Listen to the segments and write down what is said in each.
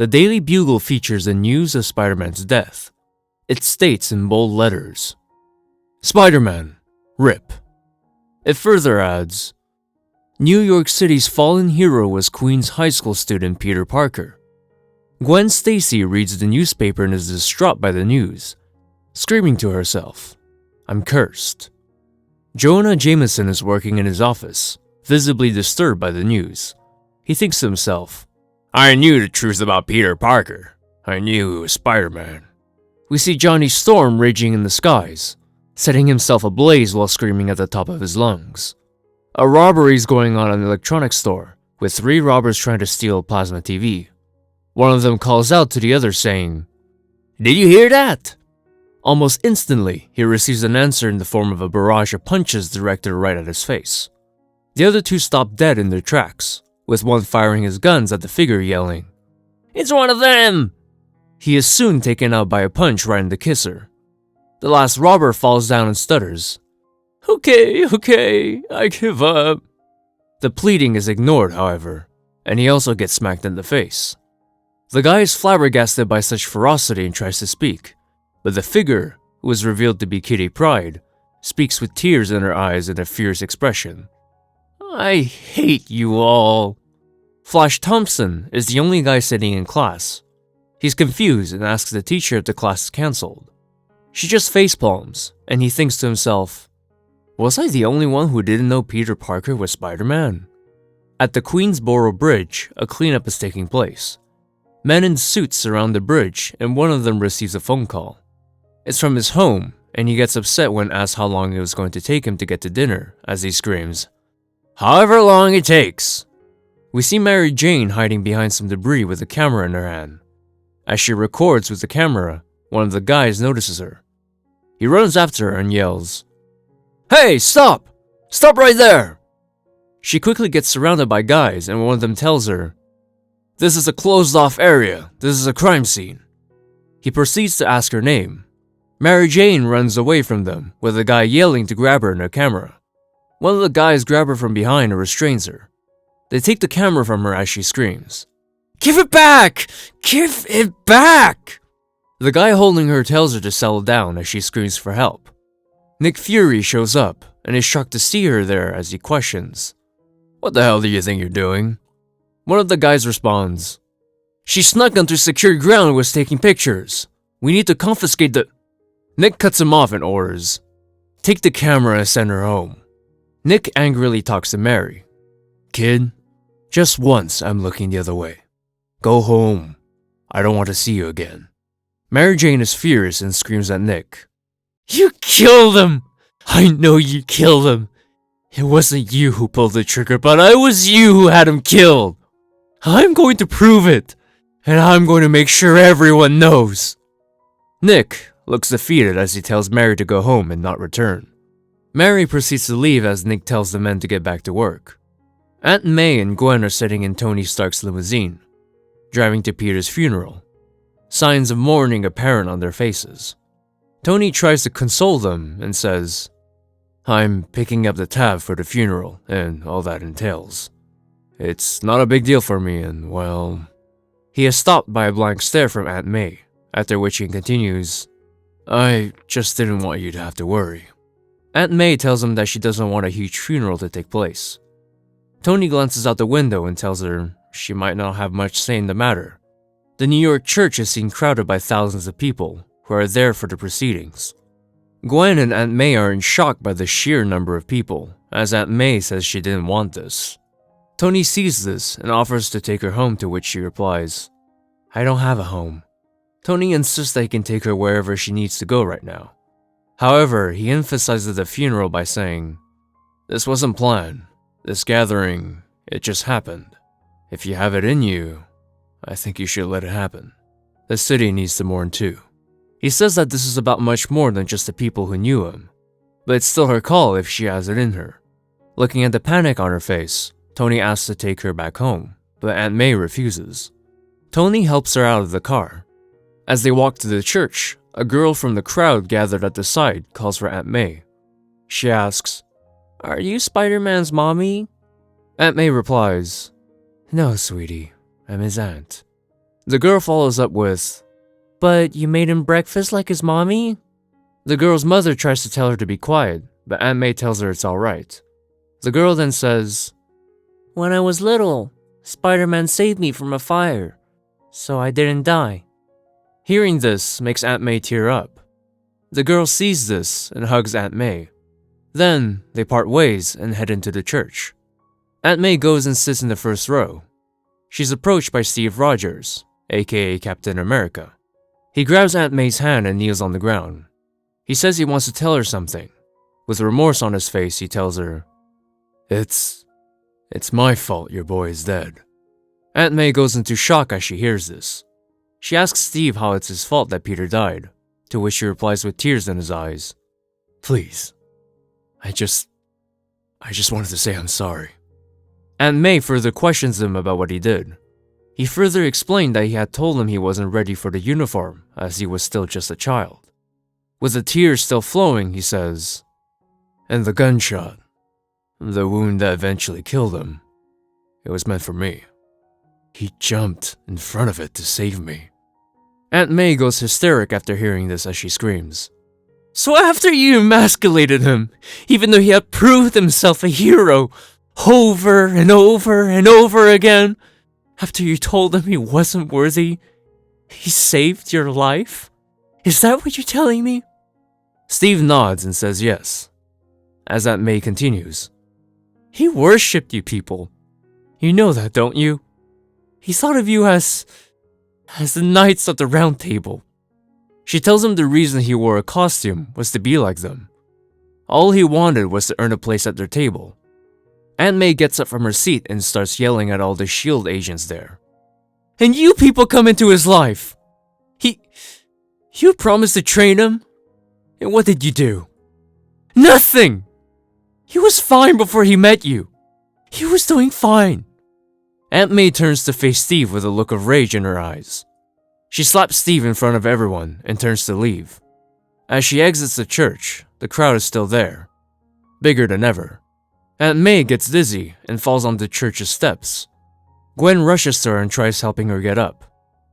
The Daily Bugle features the news of Spider-Man's death. It states in bold letters, "Spider-Man, RIP." It further adds, "New York City's fallen hero was Queens high school student Peter Parker." Gwen Stacy reads the newspaper and is distraught by the news, screaming to herself, "I'm cursed." Jonah Jameson is working in his office, visibly disturbed by the news. He thinks to himself, "I knew the truth about Peter Parker. I knew he was Spider-Man." We see Johnny Storm raging in the skies, setting himself ablaze while screaming at the top of his lungs. A robbery is going on at an electronics store, with 3 robbers trying to steal a plasma TV. One of them calls out to the other saying, "Did you hear that?" Almost instantly, he receives an answer in the form of a barrage of punches directed right at his face. The other 2 stop dead in their tracks, with one firing his guns at the figure yelling, "It's one of them!" He is soon taken out by a punch right in the kisser. The last robber falls down and stutters, Okay, I give up." The pleading is ignored, however, and he also gets smacked in the face. The guy is flabbergasted by such ferocity and tries to speak, but the figure, who is revealed to be Kitty Pryde, speaks with tears in her eyes and a fierce expression. "I hate you all." Flash Thompson is the only guy sitting in class. He's confused and asks the teacher if the class is cancelled. She just facepalms, and he thinks to himself, "Was I the only one who didn't know Peter Parker was Spider-Man?" At the Queensboro Bridge, a cleanup is taking place. Men in suits surround the bridge, and one of them receives a phone call. It's from his home, and he gets upset when asked how long it was going to take him to get to dinner, as he screams, "However long it takes." We see Mary Jane hiding behind some debris with a camera in her hand. As she records with the camera, one of the guys notices her. He runs after her and yells, "Hey, stop! Stop right there!" She quickly gets surrounded by guys, and one of them tells her, "This is a closed-off area. This is a crime scene." He proceeds to ask her name. Mary Jane runs away from them, with a guy yelling to grab her in her camera. One of the guys grabs her from behind and restrains her. They take the camera from her as she screams, "Give it back! Give it back!" The guy holding her tells her to settle down as she screams for help. Nick Fury shows up and is shocked to see her there as he questions, "What the hell do you think you're doing?" One of the guys responds, "She snuck onto secured ground and was taking pictures. We need to confiscate the..." Nick cuts him off and orders, "Take the camera and send her home." Nick angrily talks to Mary. "Kid, just once I'm looking the other way. Go home. I don't want to see you again." Mary Jane is furious and screams at Nick, "You killed him! I know you killed him! It wasn't you who pulled the trigger, but it was you who had him killed! I'm going to prove it, and I'm going to make sure everyone knows." Nick looks defeated as he tells Mary to go home and not return. Mary proceeds to leave as Nick tells the men to get back to work. Aunt May and Gwen are sitting in Tony Stark's limousine, driving to Peter's funeral, signs of mourning apparent on their faces. Tony tries to console them and says, "I'm picking up the tab for the funeral and all that entails. It's not a big deal for me and, well..." He is stopped by a blank stare from Aunt May, after which he continues, "I just didn't want you to have to worry." Aunt May tells him that she doesn't want a huge funeral to take place. Tony glances out the window and tells her she might not have much say in the matter. The New York church is seen crowded by thousands of people who are there for the proceedings. Gwen and Aunt May are in shock by the sheer number of people, as Aunt May says she didn't want this. Tony sees this and offers to take her home, to which she replies, "I don't have a home." Tony insists that he can take her wherever she needs to go right now. However, he emphasizes the funeral by saying, "This wasn't planned. This gathering, it just happened. If you have it in you, I think you should let it happen. The city needs to mourn too." He says that this is about much more than just the people who knew him, but it's still her call if she has it in her. Looking at the panic on her face, Tony asks to take her back home, but Aunt May refuses. Tony helps her out of the car. As they walk to the church, a girl from the crowd gathered at the side calls for Aunt May. She asks, "Are you Spider-Man's mommy?" Aunt May replies, "No, sweetie, I'm his aunt." The girl follows up with, "But you made him breakfast like his mommy?" The girl's mother tries to tell her to be quiet, but Aunt May tells her it's alright. The girl then says, "When I was little, Spider-Man saved me from a fire, so I didn't die." Hearing this makes Aunt May tear up. The girl sees this and hugs Aunt May. Then they part ways and head into the church. Aunt May goes and sits in the first row. She's approached by Steve Rogers, aka Captain America. He grabs Aunt May's hand and kneels on the ground. He says he wants to tell her something. With remorse on his face, he tells her, It's my fault your boy is dead." Aunt May goes into shock as she hears this. She asks Steve how it's his fault that Peter died, to which he replies with tears in his eyes, "Please, I just wanted to say I'm sorry." Aunt May further questions him about what he did. He further explained that he had told him he wasn't ready for the uniform as he was still just a child. With the tears still flowing, he says, "And the gunshot, the wound that eventually killed him, it was meant for me. He jumped in front of it to save me." Aunt May goes hysteric after hearing this as she screams, "So after you emasculated him, even though he had proved himself a hero over and over and over again, after you told him he wasn't worthy, he saved your life? Is that what you're telling me?" Steve nods and says yes. As Aunt May continues, "He worshipped you people. You know that, don't you? He thought of you as the Knights of the Round Table." She tells him the reason he wore a costume was to be like them. All he wanted was to earn a place at their table. Aunt May gets up from her seat and starts yelling at all the S.H.I.E.L.D. agents there. "And you people come into his life. You promised to train him? And what did you do? Nothing! He was fine before he met you. He was doing fine." Aunt May turns to face Steve with a look of rage in her eyes. She slaps Steve in front of everyone and turns to leave. As she exits the church, the crowd is still there, bigger than ever. Aunt May gets dizzy and falls on the church's steps. Gwen rushes to her and tries helping her get up.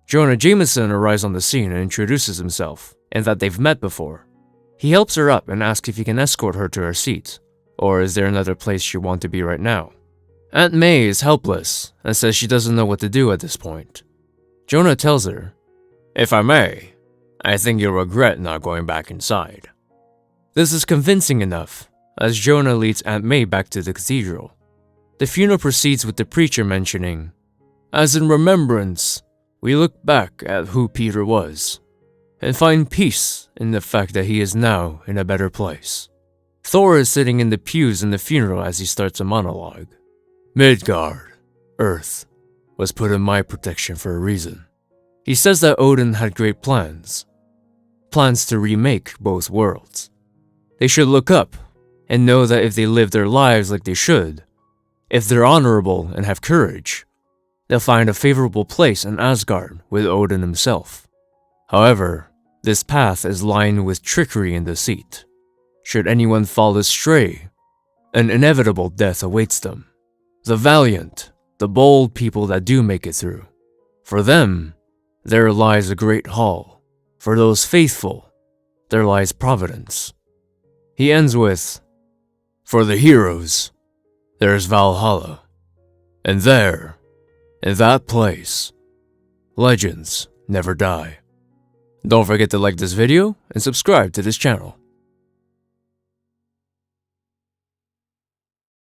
Jonah Jameson arrives on the scene and introduces himself, and that they've met before. He helps her up and asks if he can escort her to her seat, or is there another place she wants to be right now. Aunt May is helpless and says she doesn't know what to do at this point. Jonah tells her, "If I may, I think you'll regret not going back inside." This is convincing enough, as Jonah leads Aunt May back to the cathedral. The funeral proceeds with the preacher mentioning, "As in remembrance, we look back at who Peter was, and find peace in the fact that he is now in a better place." Thor is sitting in the pews in the funeral as he starts a monologue. "Midgard, Earth, was put in my protection for a reason." He says that Odin had great plans to remake both worlds. They should look up and know that if they live their lives like they should, if they're honorable and have courage, they'll find a favorable place in Asgard with Odin himself. However, this path is lined with trickery and deceit. Should anyone fall astray, an inevitable death awaits them. The valiant, the bold people that do make it through, for them, there lies a great hall. For those faithful, there lies providence. He ends with, "For the heroes, there's Valhalla. And there, in that place, legends never die." Don't forget to like this video and subscribe to this channel.